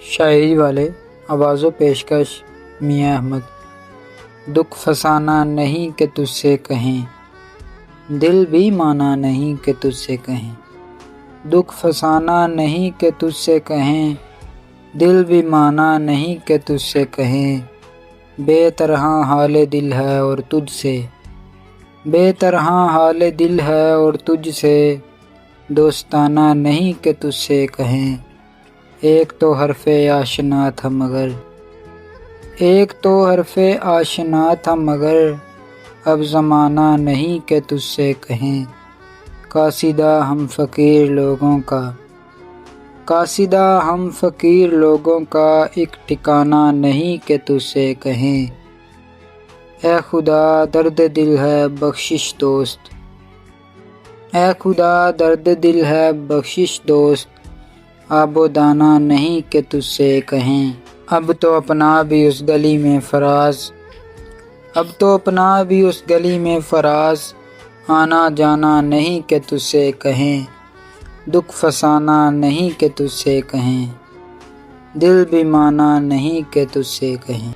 شاعری والے آواز و پیشکش میاں احمد۔ دکھ فسانہ نہیں کہ تجھ سے کہیں، دل بھی مانا نہیں کہ تجھ سے کہیں۔ دکھ فسانہ نہیں کہ تجھ سے کہیں، دل بھی مانا نہیں کہ تجھ سے کہیں۔ بے طرح حال دل ہے اور تجھ سے، بے طرح حال دل ہے اور تجھ سے، دوستانہ نہیں کہ تجھ سے کہیں۔ ایک تو حرف آشنا تھا مگر، ایک تو حرف آشنا تھا مگر، اب زمانہ نہیں کہ تجھ سے کہیں۔ قاصدہ ہم فقیر لوگوں کا، قاصدہ ہم فقیر لوگوں کا، ایک ٹھکانہ نہیں کہ تجھ سے کہیں۔ اے خدا درد دل ہے بخشش دوست، اے خدا درد دل ہے بخشش دوست، آب و دانہ نہیں کہ تجھ سے کہیں۔ اب تو اپنا بھی اس گلی میں فراز، اب تو اپنا بھی اس گلی میں فراز، آنا جانا نہیں کہ تجھ سے کہیں۔ دکھ فسانہ نہیں کہ تجھ سے کہیں، دل بھی مانا نہیں کہ تجھ سے کہیں۔